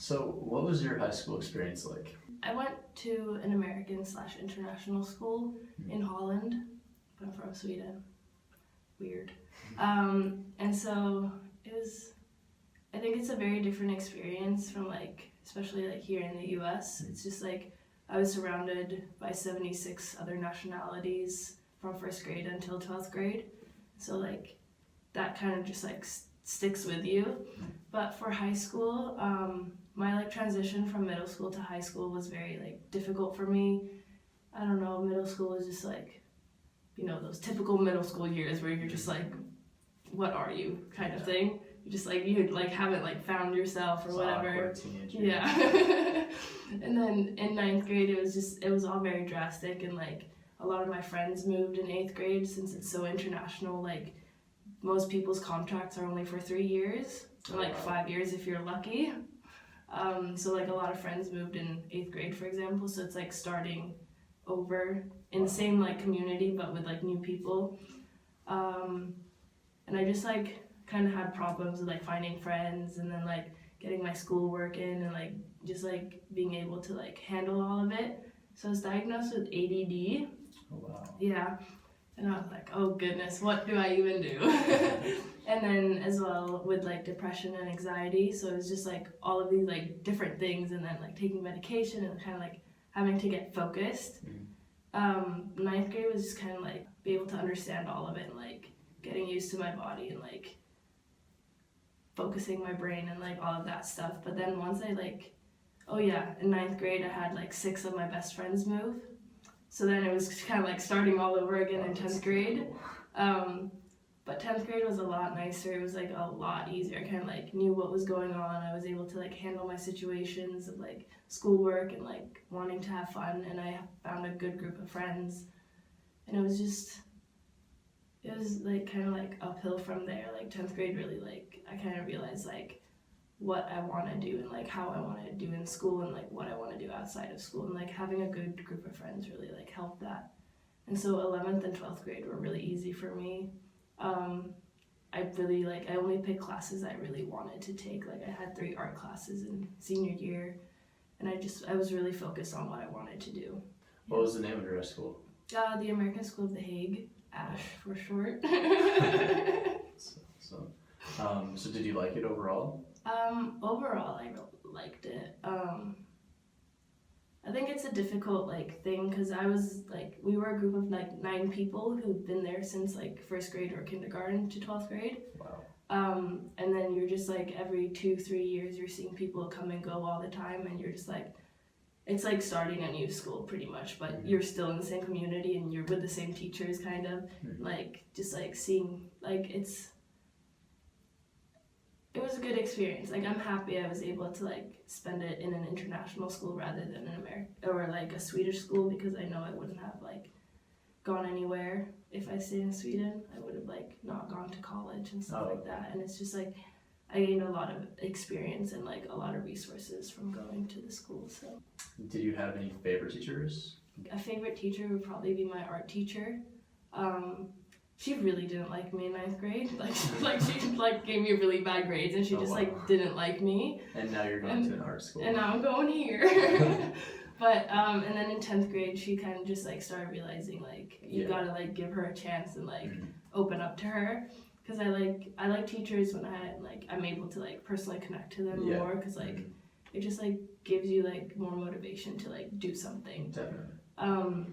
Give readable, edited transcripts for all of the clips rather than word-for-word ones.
So, what was your high school experience like? I went to an American/international school in Holland, but I'm from Sweden. Weird. And so it was, I think it's a very different experience from like, especially like here in the US. It's just like, I was surrounded by 76 other nationalities from first grade until 12th grade. So like, that kind of just like sticks with you. But for high school, my like transition from middle school to high school was very like difficult for me. I don't know, middle school is just like, you know, those typical middle school years where you're just like, what are you kind of thing. You just like, you like haven't like found yourself or It's whatever. awkward teenager. Yeah. And then in 9th grade, it was all very drastic, and like a lot of my friends moved in 8th grade since it's so international. Like most people's contracts are only for 3 years, or like 5 years if you're lucky. So like a lot of friends moved in 8th grade, for example. So it's like starting over in the same like community, but with like new people. And I just like kind of had problems with like finding friends, and then like getting my schoolwork in, and like just like being able to like handle all of it. So I was diagnosed with ADD. Oh, wow. Yeah. And I was like, oh goodness, what do I even do? And then as well with like depression and anxiety. So it was just like all of these like different things, and then like taking medication and kind of like having to get focused. 9th grade was just kind of like be able to understand all of it, and like getting used to my body, and like focusing my brain and like all of that stuff. But then once I like, oh yeah, in 9th grade I had like 6 of my best friends move. So then it was kind of like starting all over again in 10th grade. But 10th grade was a lot nicer. It was like a lot easier. I kind of like knew what was going on. I was able to like handle my situations of like schoolwork and like wanting to have fun. And I found a good group of friends. And it was like kind of like uphill from there. Like 10th grade really like, I kind of realized like what I want to do and like how I want to do in school, and like what I want to do outside of school, and like having a good group of friends really like helped that. And so 11th and 12th grade were really easy for me. I only picked classes I really wanted to take. Like I had 3 art classes in senior year, and I was really focused on what I wanted to do. What was the name of your high school? The American School of the Hague, ASH for short. So did you like it overall? Overall, I liked it. I think it's a difficult like thing, because I was like, we were a group of like 9 people who've been there since like first grade or kindergarten to 12th grade. Wow. And then you're just like every 2-3 years you're seeing people come and go all the time, and you're just like, it's like starting a new school pretty much, but you're still in the same community and you're with the same teachers kind of. Like just like seeing like it was a good experience. Like I'm happy I was able to like spend it in an international school rather than an American or like a Swedish school, because I know I wouldn't have like gone anywhere if I stayed in Sweden. I would have like not gone to college and stuff like that. And it's just like I gained a lot of experience and like a lot of resources from going to the school. So did you have any favorite teachers? A favorite teacher would probably be my art teacher. She really didn't like me in 9th grade. She gave me really bad grades, and she like didn't like me. And now you're going to an art school. And now I'm going here. But and then in 10th grade, she kind of just like started realizing like you gotta like give her a chance and like open up to her, because I like teachers when I'm able to like personally connect to them more, because like it just like gives you like more motivation to like do something. Definitely.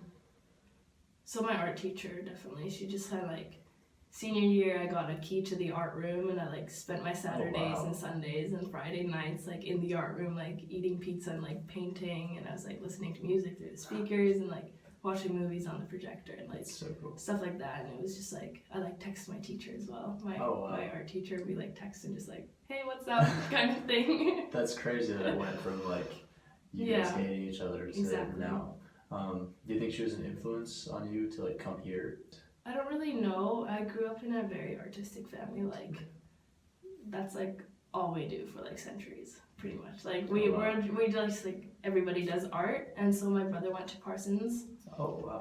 So my art teacher, definitely, she just kind of like, senior year I got a key to the art room, and I like spent my Saturdays and Sundays and Friday nights like in the art room, like eating pizza and like painting, and I was like listening to music through the speakers and like watching movies on the projector and like so cool. Stuff like that. And it was just like, I like text my teacher as well. My art teacher, we like text and just like, hey, what's up, kind of thing. That's crazy that it went from like you guys hating each other to now. Do you think she was an influence on you to like come here? I don't really know. I grew up in a very artistic family. Like that's like all we do for like centuries, pretty much. Like we just like everybody does art, and so my brother went to Parsons. Oh wow.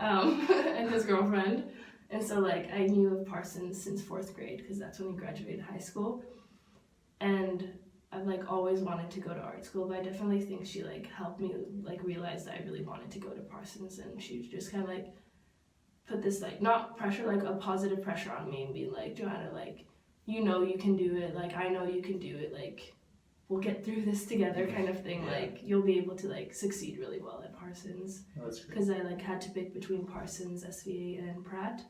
And his girlfriend, and so like I knew of Parsons since 4th grade, because that's when he graduated high school, and I've like always wanted to go to art school, but I definitely think she like helped me like realize that I really wanted to go to Parsons, and she just kind of like put this like not pressure, like a positive pressure on me and being like, Joanna, like you know you can do it, like I know you can do it, like we'll get through this together kind of thing. Like you'll be able to like succeed really well at Parsons. Oh, that's great. Because I like had to pick between Parsons, SVA, and Pratt.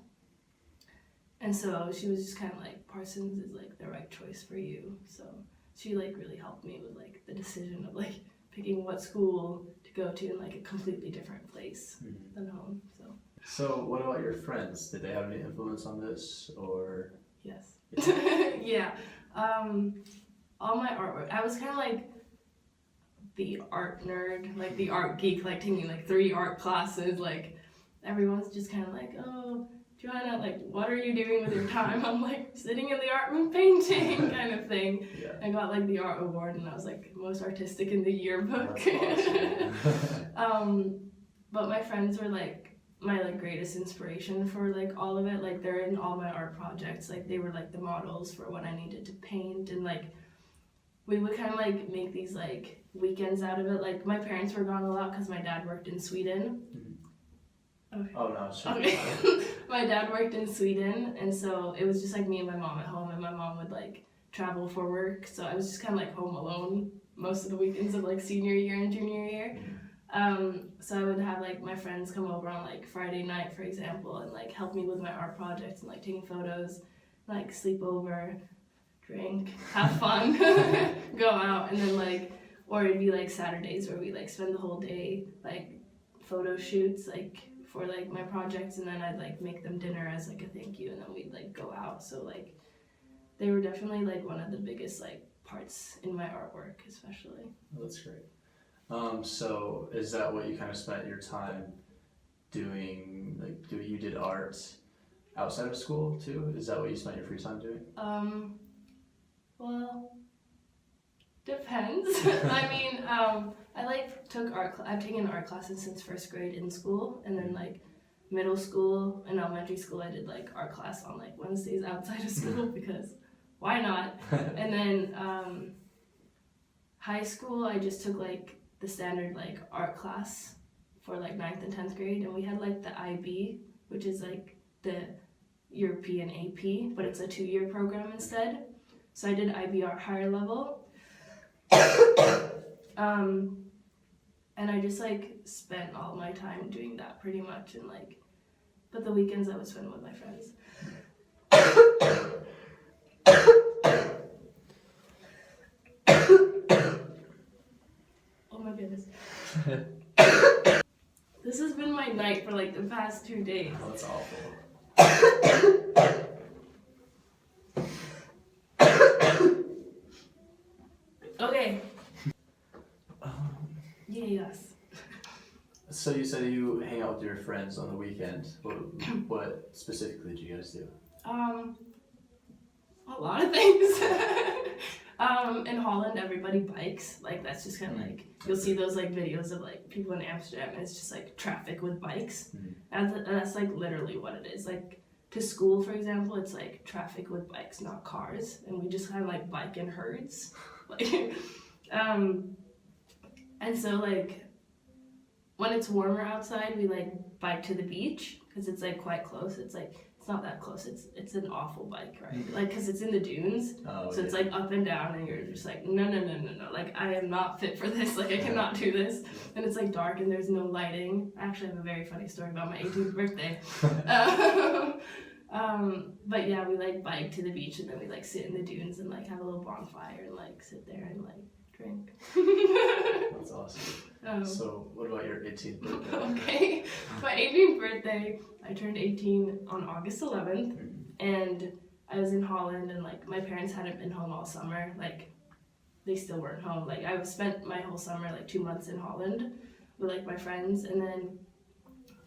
And so she was just kind of like, Parsons is like the right choice for you. So she like really helped me with like the decision of like picking what school to go to in like a completely different place than home. So what about your friends? Did they have any influence on this, or? Yes. Yeah. All my artwork, I was kind of like the art nerd, like the art geek, like taking like 3 art classes. Like everyone's just kind of like, oh, Joanna, like what are you doing with your time? I'm like sitting in the art room painting kind of thing. Yeah. I got like the art award, and I was like most artistic in the yearbook. That's awesome. But my friends were like my like greatest inspiration for like all of it. Like they're in all my art projects. Like they were like the models for what I needed to paint, and like we would kind of like make these like weekends out of it. Like my parents were gone a lot because my dad worked in Sweden. Okay. Oh no, sure. Okay. My dad worked in Sweden, and so it was just like me and my mom at home, and my mom would like travel for work, so I was just kind of like home alone most of the weekends of like senior year and junior year. So I would have like my friends come over on like Friday night, for example, and like help me with my art projects and like taking photos, like sleep over, drink, have fun, go out, and then like, or it'd be like Saturdays where we like spend the whole day like photo shoots like for like my projects, and then I'd like make them dinner as like a thank you, and then we'd like go out. So like they were definitely like one of the biggest like parts in my artwork, especially. Oh, that's great. So is that what you kind of spent your time doing? Like, you did art outside of school too? Is that what you spent your free time doing? Well, depends. I mean, I like took art. I've taken art classes since first grade in school, and then like middle school and elementary school, I did like art class on like Wednesdays outside of school because why not? And then high school, I just took like the standard like art class for like 9th and 10th grade, and we had like the IB, which is like the European AP, but it's a 2-year program instead. So I did IB art higher level. And I just like spent all my time doing that pretty much, and like, but the weekends I would spend with my friends. Oh my goodness. This has been my night for like the past 2 days. Oh, that's awful. Okay. Yes. So you said you hang out with your friends on the weekend. What specifically do you guys do? A lot of things. In Holland, everybody bikes. Like that's just kind of like you'll see those like videos of like people in Amsterdam, and it's just like traffic with bikes, and that's like literally what it is. Like to school, for example, it's like traffic with bikes, not cars, and we just kind of like bike in herds, like, and so like when it's warmer outside, we like bike to the beach because it's like quite close. It's like it's not that close. It's an awful bike ride, like because it's in the dunes, so it's like up and down, and you're just like no. Like I am not fit for this. Like I cannot do this, and it's like dark and there's no lighting. I actually have a very funny story about my 18th birthday. But yeah, we like bike to the beach, and then we like sit in the dunes and like have a little bonfire and like sit there and like drink. That's awesome. So what about your 18th birthday? Okay, my 18th birthday, I turned 18 on August 11th, and I was in Holland, and like my parents hadn't been home all summer. Like they still weren't home. Like I spent my whole summer, like 2 months in Holland with like my friends, and then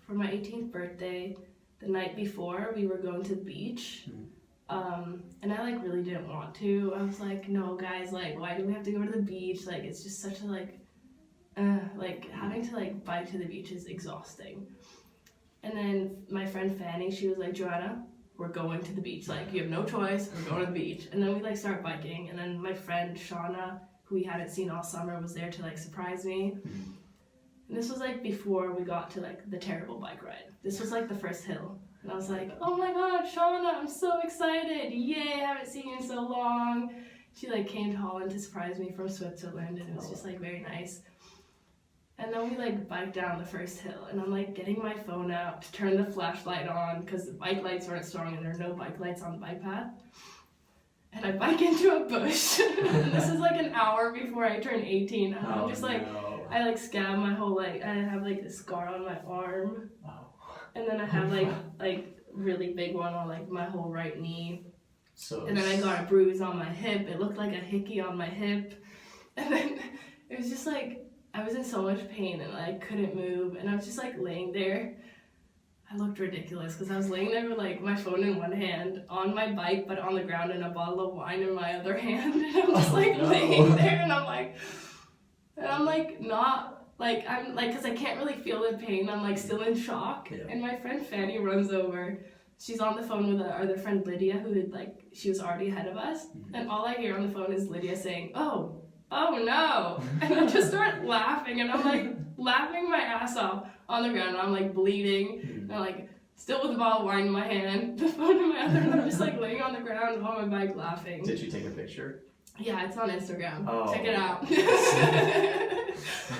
for my 18th birthday, the night before, we were going to the beach. And I like really didn't want to. I was like, no guys, like why do we have to go to the beach? Like it's just such a like having to like bike to the beach is exhausting. And then my friend Fanny, she was like, Joanna, we're going to the beach. Like you have no choice, we're going to the beach. And then we like start biking, and then my friend Shauna, who we hadn't seen all summer was there to like surprise me. And this was like before we got to like the terrible bike ride. This was like the first hill. And I was like, oh my god, Shauna, I'm so excited. Yay, I haven't seen you in so long. She like came to Holland to surprise me from Switzerland, and it was just like very nice. And then we like biked down the first hill, and I'm like getting my phone out to turn the flashlight on because the bike lights weren't strong and there are no bike lights on the bike path. And I bike into a bush. And this is like an hour before I turn 18. And I'm just like, no. I like scabbed my whole like, I have like a scar on my arm. Oh. And then I have like really big one on like my whole right knee. So And then I got a bruise on my hip. It looked like a hickey on my hip. And then it was just like, I was in so much pain and I couldn't move. And I was just like laying there. I looked ridiculous because I was laying there with like my phone in one hand, on my bike, but on the ground, and a bottle of wine in my other hand. And I'm just like laying there, and I'm like not. Like, I'm like, because I can't really feel the pain. I'm like still in shock. Yeah. And my friend Fanny runs over. She's on the phone with our other friend Lydia, who had like, she was already ahead of us. And all I hear on the phone is Lydia saying, oh no. And I just start laughing, and I'm like laughing my ass off on the ground. And I'm like bleeding. And I'm like still with a bottle of wine in my hand, the phone in my other, and I'm just like laying on the ground on my bike laughing. Did you take a picture? Yeah, it's on Instagram. Oh. Check it out.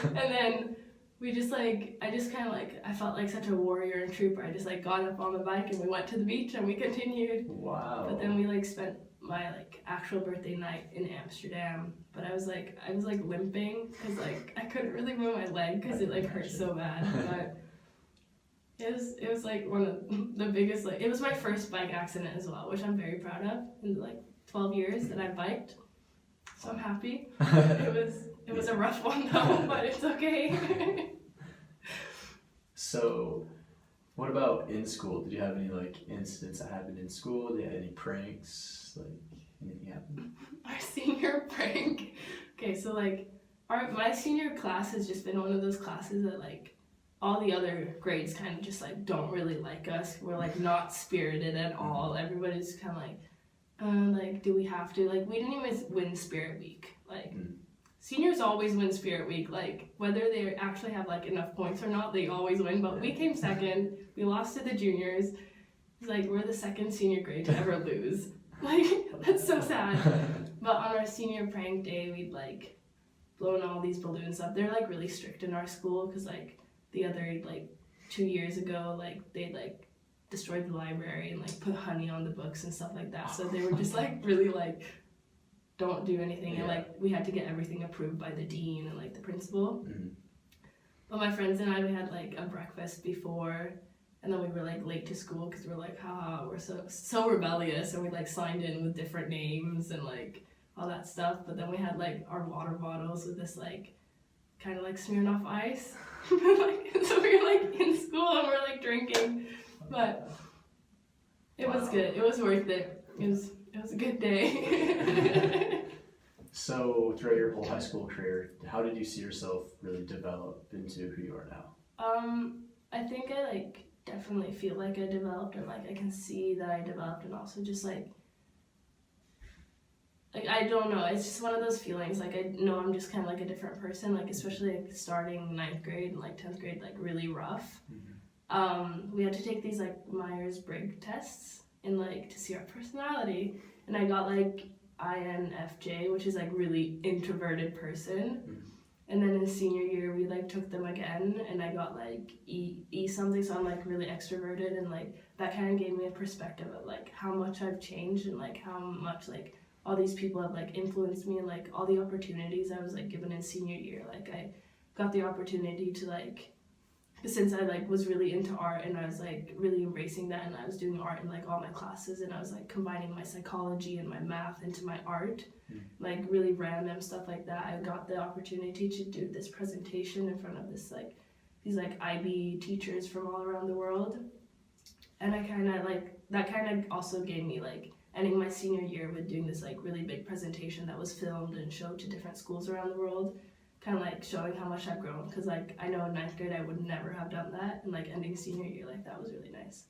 And then we just like, I just kind of like, I felt like such a warrior and trooper. I just like got up on the bike and we went to the beach and we continued. Wow. But then we like spent my like actual birthday night in Amsterdam. But I was like limping because like I couldn't really move my leg because it like hurt so bad. But it was like one of the biggest, like, it was my first bike accident as well, which I'm very proud of in like 12 years that I biked. So I'm happy. It was a rough one though, but it's okay. So, what about in school? Did you have any like incidents that happened in school? Did you have any pranks? Like anything happen? Our senior prank. Okay, so like my senior class has just been one of those classes that like all the other grades kind of just like don't really like us. We're like not spirited at all. Everybody's kind of like, do we have to? Like, we didn't even win Spirit Week. Like, seniors always win Spirit Week. Like, whether they actually have like enough points or not, they always win. But we came second. We lost to the juniors. It's like, we're the second senior grade to ever lose. Like, that's so sad. But on our senior prank day, we'd like blown all these balloons up. They're like really strict in our school because like the other like 2 years ago, like they like destroyed the library and like put honey on the books and stuff like that. So they were just like really like, don't do anything. And like we had to get everything approved by the dean and like the principal. But my friends and I, we had like a breakfast before, and then we were like late to school because we were like, haha, we're so rebellious, and we like signed in with different names and like all that stuff. But then we had like our water bottles with this like kind of like Smirnoff Ice. Like, so we were like in school and we're like drinking, but it was good. It was worth it. It was a good day. So throughout your whole high school career, how did you see yourself really develop into who you are now? I think I like definitely feel like I developed, and like I can see that I developed, and also just like I don't know, it's just one of those feelings, like I know I'm just kind of like a different person, like especially like starting 9th grade and like 10th grade, like really rough. We had to take these like Myers-Briggs tests and like to see our personality, and I got like INFJ, which is like really introverted person. And then in senior year we like took them again, and I got like E something, so I'm like really extroverted, and like that kind of gave me a perspective of like how much I've changed and like how much like all these people have like influenced me, and like all the opportunities I was like given in senior year. Like I got the opportunity to like, since I like was really into art and I was like really embracing that, and I was doing art in like all my classes, and I was like combining my psychology and my math into my art, like really random stuff like that. I got the opportunity to do this presentation in front of this like these like IB teachers from all around the world, and I kind of like that kind of also gave me like ending my senior year with doing this like really big presentation that was filmed and showed to different schools around the world, kind of like showing how much I've grown, because like I know in 9th grade I would never have done that, and like ending senior year like that was really nice.